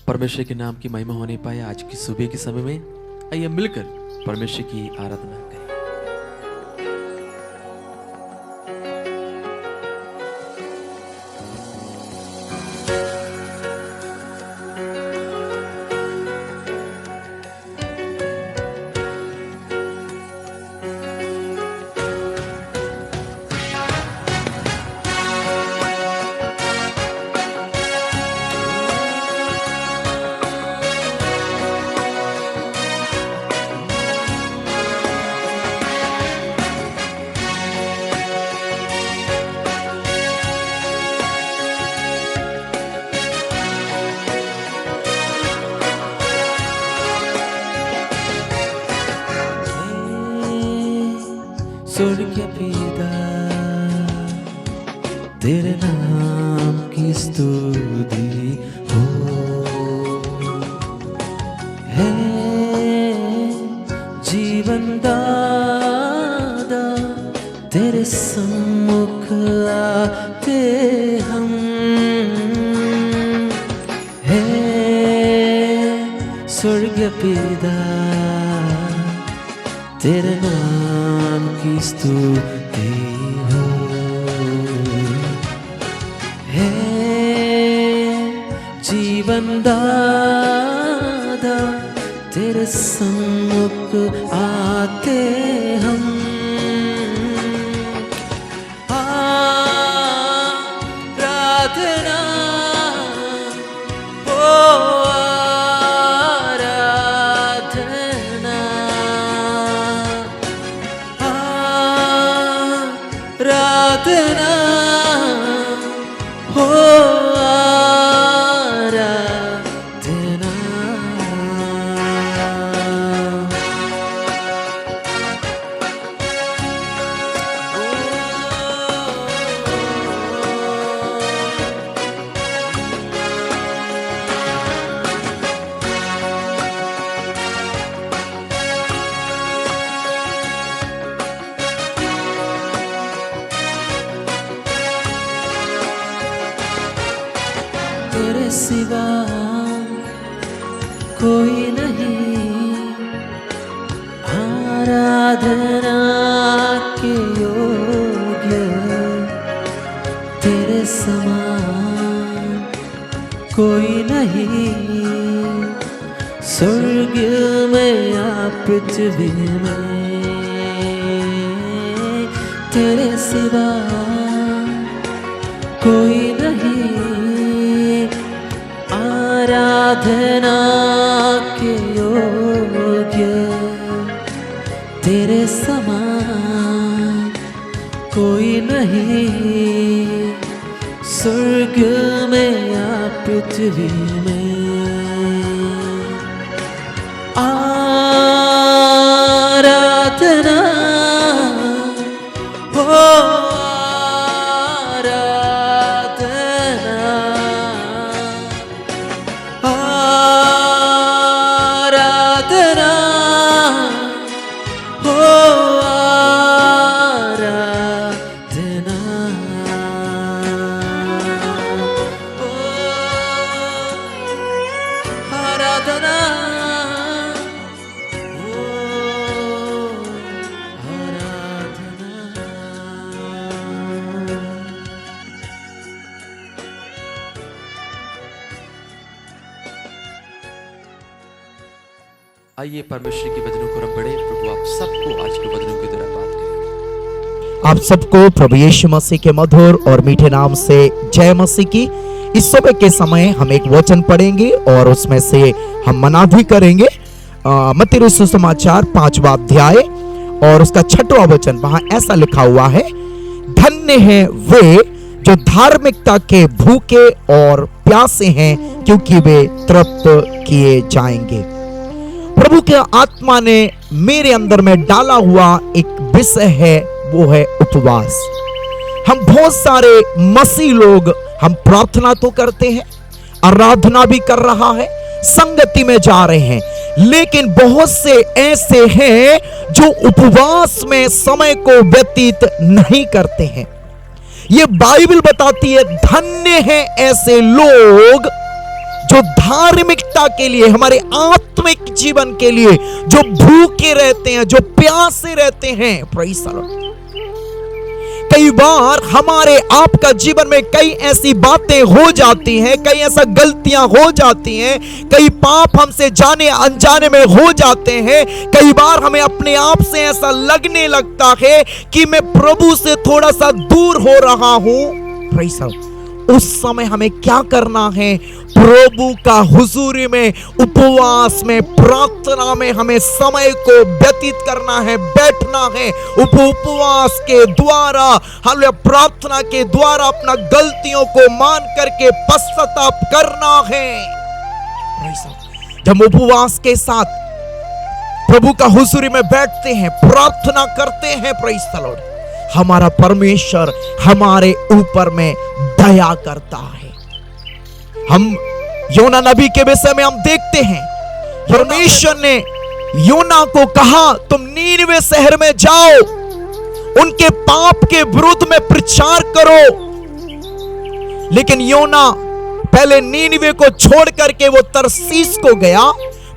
परमेश्वर के नाम की महिमा होने पाए आज की सुबह के समय में। आइए मिलकर परमेश्वर की आराधना करें। स्वर्ग पिता तेरे नाम की स्तुति हो, है जीवन दाता तेरे सम्मुख आते हम, है स्वर्ग पिता तेरे नाम की स्तुति हो, है जीवन दाता तेरे सम्मुख आते हम। आराधना हो, आराधना हो, आराधना। तेरे सिवा कोई नहीं आराधना के योग्य, तेरे समान कोई नहीं स्वर्ग में या पृथ्वी में, तेरे सिवा कोई नहीं आराधना के योग्य, तेरे समान कोई नहीं स्वर्ग में या पृथ्वी में। आराधना हो, आराधना हो, आराधना हो, आराधना हो, आराधना। आइए परमेश्वर की वचनों को हम पढ़ें। प्रभु आप सबको आज के वचनों के द्वारा बात करें। आप सबको प्रभु यीशु मसीह के मधुर और मीठे नाम से जय मसीह की। इस सुबह के समय हम एक वचन पढ़ेंगे और उसमें से हम मनाभी करेंगे। मत्ती रचित सुसमाचार 5वां अध्याय और उसका 6वां वचन। वहां ऐसा लिखा हुआ है, धन्य हैं वे जो धार्मिकता के भूखे और प्यासे हैं, क्योंकि वे तृप्त किए जाएंगे। प्रभु के आत्मा ने मेरे अंदर में डाला हुआ एक विषय है, वो है उपवास। हम बहुत सारे मसीह लोग हम प्रार्थना तो करते हैं, आराधना भी कर रहा है, संगति में जा रहे हैं, लेकिन बहुत से ऐसे हैं जो उपवास में समय को व्यतीत नहीं करते हैं। ये बाइबल बताती है, धन्य हैं ऐसे लोग जो धार्मिकता के लिए, हमारे आत्मिक जीवन के लिए जो भूखे रहते हैं, जो प्यासे रहते हैं। Praise the Lord. कई बार हमारे आपका जीवन में कई ऐसी बातें हो जाती हैं, कई ऐसा गलतियां हो जाती हैं, कई पाप हमसे जाने अनजाने में हो जाते हैं। कई बार हमें अपने आप से ऐसा लगने लगता है कि मैं प्रभु से थोड़ा सा दूर हो रहा हूं। Praise the Lord. उस समय हमें क्या करना है? प्रभु का हुजूरी में, उपवास में, प्रार्थना में हमें समय को व्यतीत करना है, बैठना है। उपवास के द्वारा, हालेलुया, प्रार्थना के द्वारा अपना गलतियों को मान करके पश्चाताप करना है। जब उपवास के साथ प्रभु का हुजूरी में बैठते हैं, प्रार्थना करते हैं, प्रेज़ द लॉर्ड, हमारा परमेश्वर हमारे ऊपर में दया करता है। हम योना नबी के विषय में हम देखते हैं, परमेश्वर ने योना को कहा तुम नीनवे शहर में जाओ, उनके पाप के विरुद्ध में प्रचार करो। लेकिन योना पहले नीनवे को छोड़ करके वो तरसीस को गया।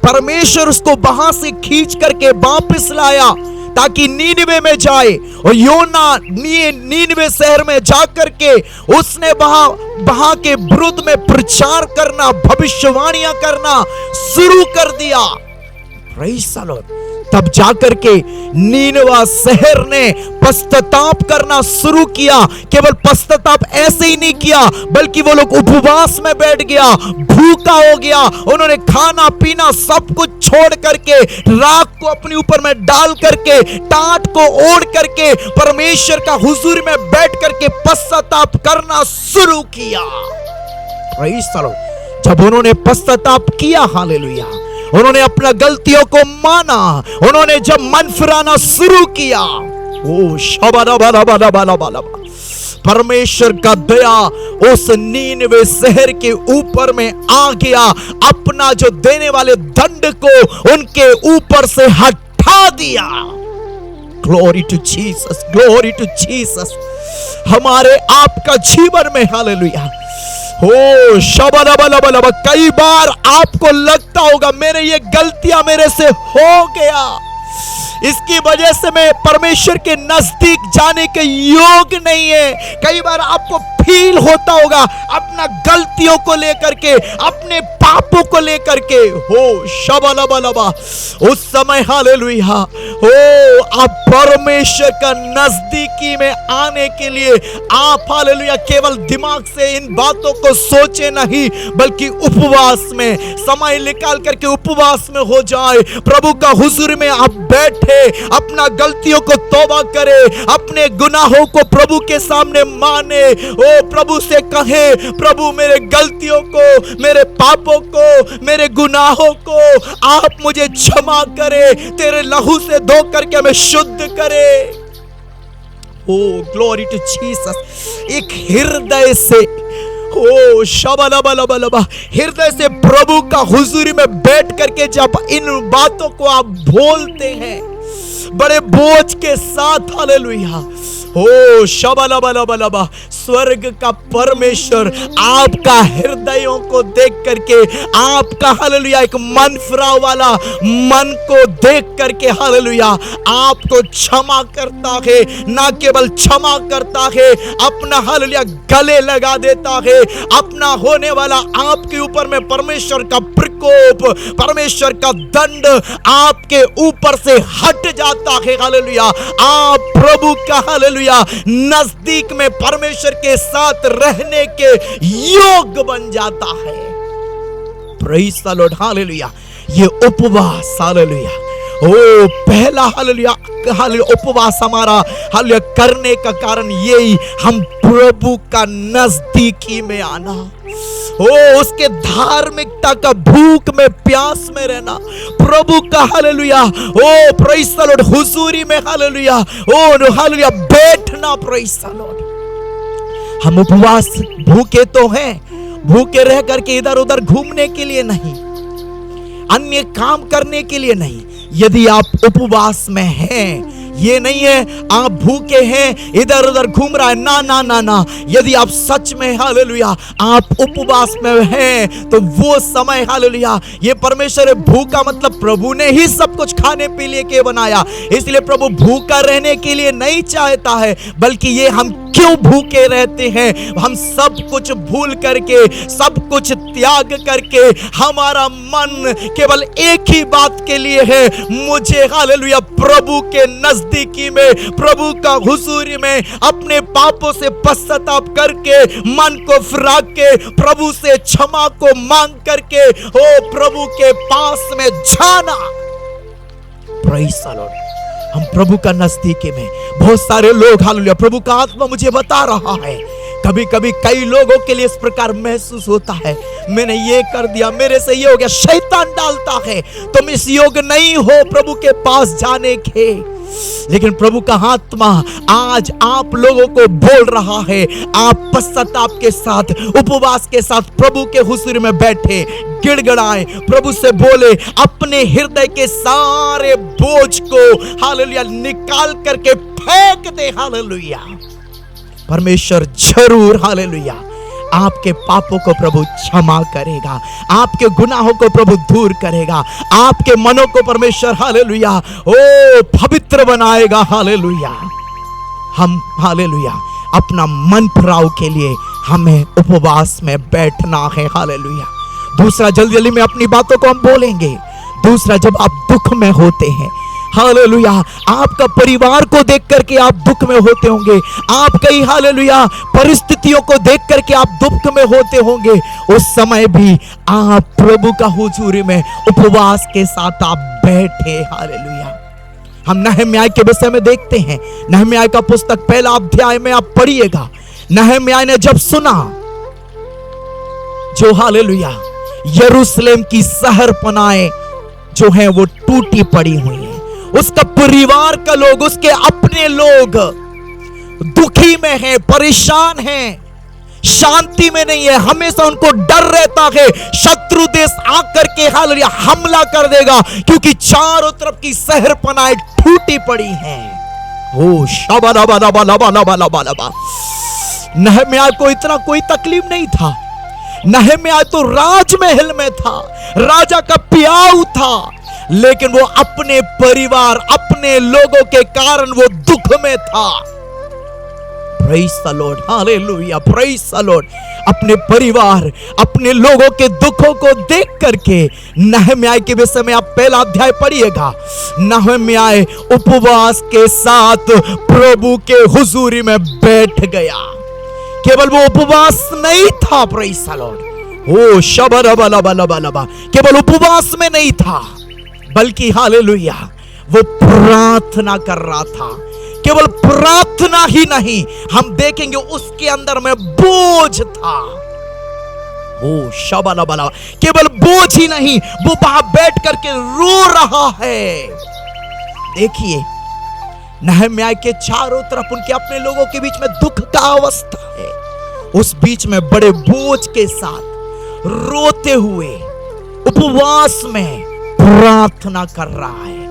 परमेश्वर उसको वहां से खींच करके वापस लाया ताकि नीनवे में जाए। और योना नीनवे शहर में जाकर के उसने वहां के विरुद्ध में प्रचार करना, भविष्यवाणियां करना शुरू कर दिया। Praise the Lord. तब जाकर के नीनवा शहर ने पश्चाताप करना शुरू किया। केवल पश्चाताप ऐसे ही नहीं किया, बल्कि वो लोग उपवास में बैठ गया, भूखा हो गया। उन्होंने खाना पीना सब कुछ छोड़ करके, राख को अपने ऊपर में डाल करके, टाट को ओढ़ करके परमेश्वर का हुजूर में बैठ करके पश्चाताप करना शुरू किया। Praise the Lord. जब उन्होंने पश्चाताप किया, हालेलुया, उन्होंने अपना गलतियों को माना, उन्होंने जब मन फिराना शुरू किया, ओ शबरबरबरबरबरबरबा, परमेश्वर का दया उस नीनवे शहर के ऊपर में आ गया। अपना जो देने वाले दंड को उनके ऊपर से हटा दिया। Glory to Jesus, glory to Jesus. हमारे आपका जीवन में, हालेलुया, हो शबरबरबरबा, कई बार आपको लगता होगा मेरे ये गलतियां मेरे से हो गया, इसकी वजह से मैं परमेश्वर के नजदीक जाने के योग नहीं है। कई बार आपको फील होता होगा अपना गलतियों को लेकर के, अपने पापों को लेकर के। हो शबलबलबा, उस समय हालेलुया, हो आप परमेश्वर का नजदीकी में आने के लिए आप हालेलुया केवल दिमाग से इन बातों को सोचे नहीं, बल्कि उपवास में समय निकाल करके उपवास में हो जाए, प्रभु का हुजूर में आप बैठे, अपना गलतियों को तौबा करे, अपने गुनाहों को प्रभु के सामने माने। ओ प्रभु से कहे, प्रभु मेरे गलतियों को, मेरे पापों को, मेरे गुनाहों को आप मुझे क्षमा करे, तेरे लहू से धो करके हमें शुद्ध करे। ओ ग्लोरी टू जीसस। एक हृदय से, ओ शबलबलबलबा, हृदय से प्रभु का हुजूरी में बैठ करके जब इन बातों को आप बोलते हैं बड़े बोझ के साथ, हालेलुया, ओ शबलबलबलबा, स्वर्ग का परमेश्वर आपका हृदयों को देख करके, आपका हालेलुया एक मन फिराव वाला मन को देख करके, हालेलुया, आपको क्षमा करता है। ना केवल क्षमा करता है, अपना हालेलुया गले लगा देता है। अपना होने वाला आपके ऊपर में परमेश्वर का प्रकोप, परमेश्वर का दंड आपके ऊपर से हट जाता है। हालेलुया, आप प्रभु का हालेलुया नजदीक में परमेश्वर के साथ रहने के योग बन जाता है। Praise the lord, hallelujah. ये उपवास, हालेलुया, ओ पहला हालेलुया, हालेलुया उपवास हमारा हालेलुया करने का कारण यही, हम प्रभु का नजदीकी में आना, ओ उसके धार्मिकता का भूख में, प्यास में रहना, प्रभु का hallelujah, oh praise the lord हुजूरी में, हालेलुया, ओ हालेलुया बैठना। Praise the lord. हम उपवास भूखे तो हैं, भूखे रह करके इधर उधर घूमने के लिए नहीं, अन्य काम करने के लिए नहीं। यदि आप उपवास में हैं, ये नहीं है आप भूखे हैं इधर उधर घूम रहा है, ना ना ना ना। यदि आप सच में हालेलुया आप उपवास में हैं तो वो समय हालेलुया ये परमेश्वर है। भूखा मतलब प्रभु ने ही सब कुछ खाने पीने के बनाया, इसलिए प्रभु भूखा रहने के लिए नहीं चाहता है, बल्कि ये हम क्यों भूखे रहते हैं, हम सब कुछ भूल करके सब कुछ त्याग करके हमारा मन केवल एक ही बात के लिए है, मुझे हालेलुया प्रभु के नजदीकी में, प्रभु का हुजूरी में अपने पापों से पश्चाताप करके मन को फिरा के प्रभु से क्षमा को मांग करके ओ प्रभु के पास में जाना। Praise the lord. हम प्रभु का नजदीकी में, बहुत सारे लोग हालेलुया प्रभु का आत्मा मुझे बता रहा है, कभी कभी कई लोगों के लिए इस प्रकार महसूस होता है, मैंने ये कर दिया, मेरे से ये हो गया, शैतान डालता है तुम इस योग्य नहीं हो प्रभु के पास जाने के। लेकिन प्रभु का आत्मा आज आप लोगों को बोल रहा है, आप पश्चाताप के साथ उपवास के साथ प्रभु के हुजूर में बैठे, गिड़गिड़ाएं, प्रभु से बोले, अपने हृदय के सारे बोझ को हालेलुया निकाल करके फेंक दे। हालेलुया परमेश्वर जरूर हालेलुया आपके पापों को प्रभु क्षमा करेगा, आपके गुनाहों को प्रभु दूर करेगा, आपके मनों को परमेश्वर हालेलुया ओ पवित्र बनाएगा। हालेलुया हम हालेलुया अपना मन फिराव के लिए हमें उपवास में बैठना है। हालेलुया दूसरा, जल्दी जल्दी में अपनी बातों को हम बोलेंगे। दूसरा, जब आप दुख में होते हैं, हालेलुया आपका परिवार को देख करके आप दुख में होते होंगे, आप कई हालेलुया परिस्थितियों को देख करके आप दुख में होते होंगे, उस समय भी आप प्रभु का हुजूरी में उपवास के साथ आप बैठे। हालेलुया हम नहम्याह के विषय में देखते हैं, नहम्याह का पुस्तक पहला अध्याय में आप पढ़िएगा। नहम्याह ने जब सुना जो हालेलुया यरूशलेम की शहरपनाएं जो हैं वो टूटी पड़ी हुई हैं, उसका परिवार का लोग, उसके अपने लोग दुखी में हैं, परेशान हैं, शांति में नहीं है, हमेशा उनको डर रहता है शत्रु देश आकर के हालेलुया हमला कर देगा, क्योंकि चारों तरफ की शहरपनाएं टूटी पड़ी हैं। ओ शबा नहम्याह को इतना कोई तकलीफ नहीं था, नहम्याह तो राजमहल में था, राजा का प्याऊ था, लेकिन वो अपने परिवार अपने लोगों के कारण वो दुख में था। Praise the lord, hallelujah, praise the Lord. अपने परिवार अपने लोगों के दुखों को देख करके नहम्याह के विषय में आप पहला अध्याय पढ़िएगा। नहम्याह उपवास के साथ प्रभु के हुजूरी में बैठ गया। केवल वो उपवास नहीं था, प्रेज़ द लॉर्ड, ओ शबरबलबलबलबा, केवल उपवास में नहीं था, बल्कि हालेलुया वो प्रार्थना कर रहा था। केवल प्रार्थना ही नहीं, हम देखेंगे उसके अंदर में बोझ था। ओ शबरबलबा, केवल बोझ ही नहीं, वो वहां बैठ करके रो रहा है। देखिए नहम्याह के चारों तरफ उनके अपने लोगों के बीच में दुख का अवस्था है, उस बीच में बड़े बोझ के साथ रोते हुए उपवास में प्रार्थना कर रहा है।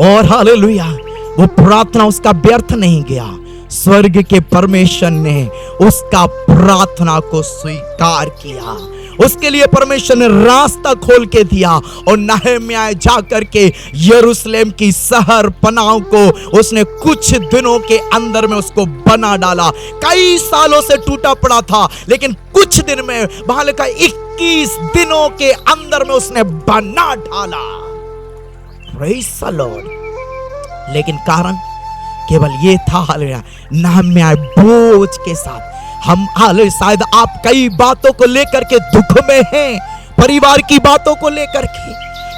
और हालेलुया वो प्रार्थना उसका व्यर्थ नहीं गया, स्वर्ग के परमेश्वर ने उसका प्रार्थना को स्वीकार किया, उसके लिए परमेश्वर ने रास्ता खोल के दिया, और नहम्याह जाकर के यरूशलेम की शहर पनाह को उसने कुछ दिनों के अंदर में उसको बना डाला। कई सालों से टूटा पड़ा था, लेकिन कुछ दिन में बाल का 21 दिनों के अंदर में उसने बना डाला। Praise the Lord. लेकिन कारण केवल ये था, हालेलुया नहम्याह बोझ के साथ। हम हालेलुया शायद आप कई बातों को लेकर के दुख में हैं, परिवार की बातों को लेकर के,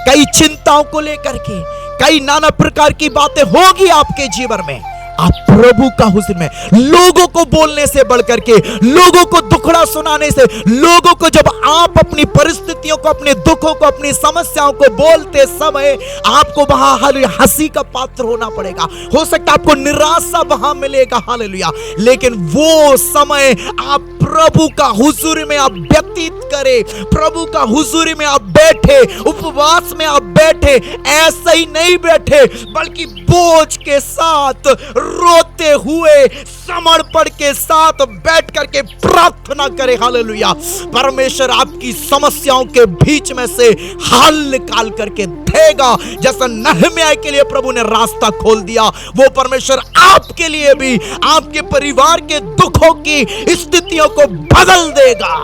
कई चिंताओं को लेकर के, कई नाना प्रकार की बातें होगी आपके जीवन में। आप प्रभु का हुजूर में लोगों को बोलने से बढ़कर के, लोगों को दुखड़ा सुनाने से, लोगों को जब आप अपनी परिस्थितियों को, अपने दुखों को, अपनी समस्याओं को बोलते समय आपको वहां हंसी का पात्र होना पड़ेगा। हो सकता है आपको निराशा वहां मिलेगा, हालेलुया, लेकिन वो समय आप प्रभु का हुजूर में आप व्यतीत करें, प्रभु का हुजूर में आप बैठे, उपवास में आप बैठे, ऐसे ही नहीं बैठे बल्कि बोझ के साथ, रोते हुए, समर्पण के साथ बैठ करके प्रार्थना करें, हालेलुया। परमेश्वर आपकी समस्याओं के बीच में से हल निकाल करके देगा। जैसा नहम्याह के लिए प्रभु ने रास्ता खोल दिया, वो परमेश्वर आपके लिए भी आपके परिवार के दुखों की स्थितियों को बदल देगा।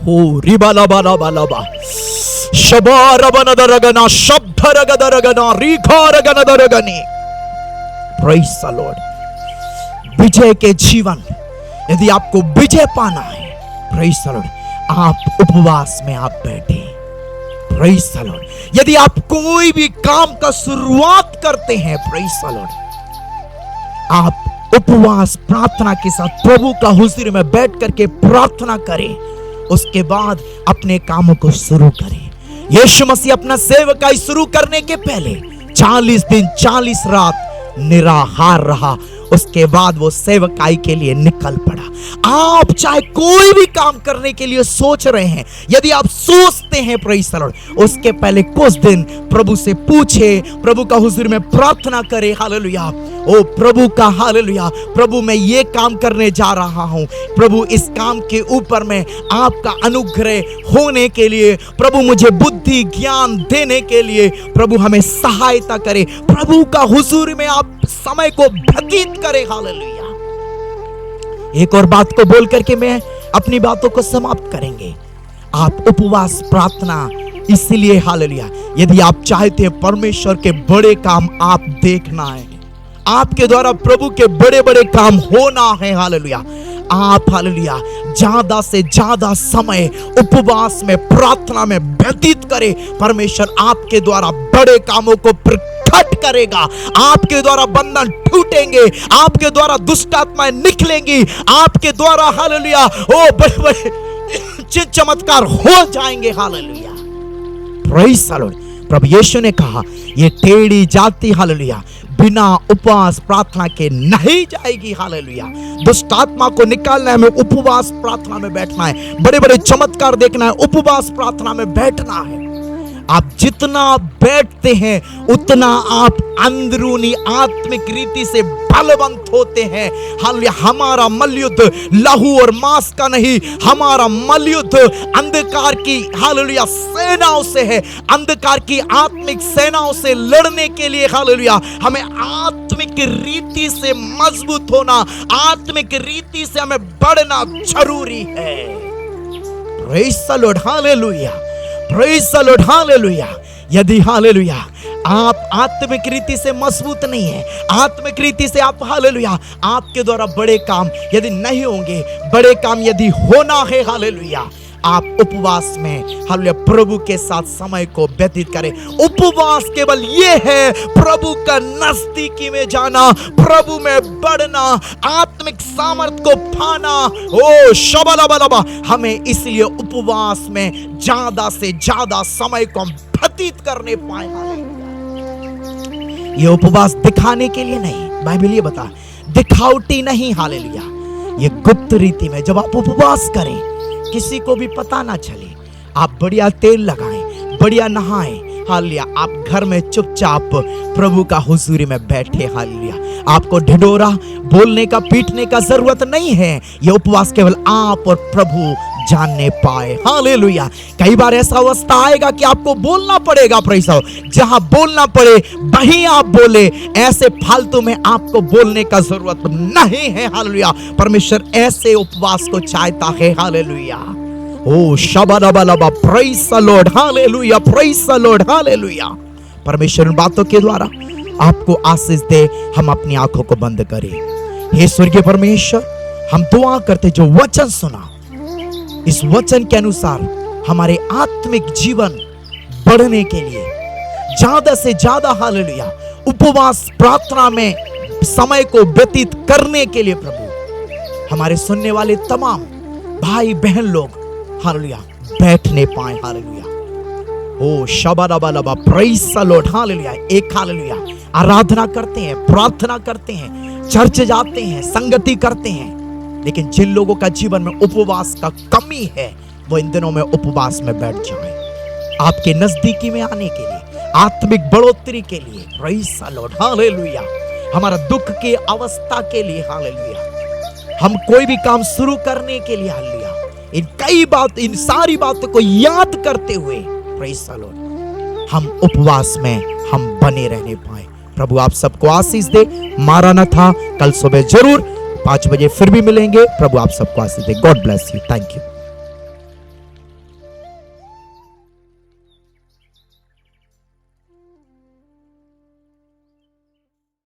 हो रिबाला बाला बाला बा शबारबनदरगना शब्दरगदरगना रिखारगनदरगनी। Praise the lord. विजय के जीवन, यदि आपको विजय पाना है, प्रेज़ द लॉर्ड, आप उपवास में आप बैठे। Praise the Lord. यदि आप कोई भी काम का शुरुआत करते हैं, प्रेज़ द लॉर्ड, आप उपवास प्रार्थना के साथ प्रभु का हुजूर में बैठ करके प्रार्थना करें, उसके बाद अपने कामों को शुरू करें। यीशु मसीह अपना सेवकाई शुरू करने के पहले 40 दिन 40 रात निराहार रहा, उसके बाद वो सेवकाई के लिए निकल पड़ा। आप चाहे कोई भी काम करने के लिए सोच रहे हैं, यदि आप सोचते हैं, प्रेज़ द लॉर्ड, उसके पहले कुछ दिन प्रभु से पूछे, प्रभु का हुजूर में प्रार्थना करे, हालेलुया। ओ प्रभु का हालेलुया, प्रभु मैं ये काम करने जा रहा हूं, प्रभु इस काम के ऊपर में आपका अनुग्रह होने के लिए, प्रभु मुझे बुद्धि ज्ञान देने के लिए प्रभु हमें सहायता करे। प्रभु का हुजूर में आप समय को व्यतीत करें, हालेलुया। एक और बात को बोल करके मैं अपनी बातों को समाप्त करेंगे। आप उपवास प्रार्थना इसलिए, हालेलुया, यदि आप चाहते हैं परमेश्वर के बड़े काम आप देखना है, आपके द्वारा प्रभु के बड़े बड़े काम होना है, हालेलुया, आप हालेलुया ज्यादा से ज्यादा समय उपवास में प्रार्थना में व्यतीत करें। परमेश्वर आपके द्वारा बड़े कामों को प्रकट करेगा, आपके द्वारा बंधन टूटेंगे, आपके द्वारा दुष्ट आत्माएं निकलेंगी, आपके द्वारा हालेलुया ओ बड़े बड़े चमत्कार हो जाएंगे, हालेलुया। Praise the lord. प्रभु यीशु ने कहा, ये टेढ़ी जाति हालेलुया बिना उपवास प्रार्थना के नहीं जाएगी, हालेलुया। दुष्ट आत्मा को निकालना है, हमें उपवास प्रार्थना में बैठना है, बड़े बड़े चमत्कार देखना है, उपवास प्रार्थना में बैठना है। आप जितना बैठते हैं उतना आप अंदरूनी आत्मिक रीति से बलवंत होते हैं, हालेलुया। हमारा मल्लयुद्ध लहू और मांस का नहीं, हमारा मल्लयुद्ध अंधकार की हालेलुया सेनाओं से है, अंधकार की आत्मिक सेनाओं से लड़ने के लिए, हालेलुया, हमें आत्मिक रीति से मजबूत होना, आत्मिक रीति से हमें बढ़ना जरूरी है। Praise the lord, hallelujah, praise the lord, hallelujah. यदि हालेलुया आप आत्मिक रीति से मजबूत नहीं है, आत्मिक रीति से आप हालेलुया आपके द्वारा बड़े काम यदि नहीं होंगे, बड़े काम यदि होना है, हालेलुया, आप उपवास में हालेलुया प्रभु के साथ समय को व्यतीत करें। उपवास केवल ये है प्रभु का नजदीकी में जाना, प्रभु में बढ़ना, आत्मिक सामर्थ को पाना। ओ शबलबलबा, हमें इसलिए उपवास में ज्यादा से ज्यादा समय को व्यतीत करने पाए। ये उपवास दिखाने के लिए नहीं, बाइबल ये बता, दिखावटी नहीं, हालेलुया। ये गुप्त रीति में जब आप उपवास करें, किसी को भी पता ना चले, आप बढ़िया तेल लगाएं, बढ़िया नहाएं, हालेलुया, आप घर में चुपचाप प्रभु का हुजूरी में बैठे, हालेलुया। आपको ढिढोरा बोलने का, पीटने का जरूरत नहीं है। यह उपवास केवल आप और प्रभु जानने पाए, हालेलुया। कई बार ऐसा अवस्था आएगा कि आपको बोलना पड़ेगा, प्रेज़ द लॉर्ड, जहां बोलना पड़े वहीं आप बोले, ऐसे फालतू में आपको बोलने का जरूरत नहीं है, हालेलुया। परमेश्वर ऐसे उपवास को चाहता है, हालेलुया। ओ शबलबलबा, praise the lord, hallelujah, praise the lord, hallelujah. परमेश्वर इन बातों के द्वारा आपको आशीष दे। हम अपनी आंखों को बंद करें। हे स्वर्गीय परमेश्वर, हम दुआ करते जो वचन सुना, इस वचन के अनुसार हमारे आत्मिक जीवन बढ़ने के लिए ज्यादा से ज्यादा हालेलुया उपवास प्रार्थना में समय को व्यतीत करने के लिए प्रभु हमारे सुनने वाले तमाम भाई बहन लोग हालेलुया बैठने पाए। हालेलुया। ओ शबरबलबा प्रेज़ द लॉर्ड। हालेलुया। एक हालेलुया आराधना करते हैं, प्रार्थना करते हैं, चर्च जाते हैं, संगति करते हैं, लेकिन जिन लोगों का जीवन में उपवास का कमी है वो इन दिनों में उपवास में बैठ जाए आपके नजदीकी में आने के लिए, आत्मिक बढ़ोतरी के लिए। Praise the lord. हालेलुया। हमारा दुख की अवस्था के लिए। हालेलुया। हम कोई भी काम शुरू करने के लिए। हालेलुया। इन सारी बातों को याद करते हुए प्रेज़ द लॉर्ड हम उपवास में हम बने रहने पाए। प्रभु आप सबको आशीष दे। मारानाथा। कल सुबह जरूर 5 बजे फिर भी मिलेंगे। प्रभु आप सबको आशीष दे। God bless you. Thank you.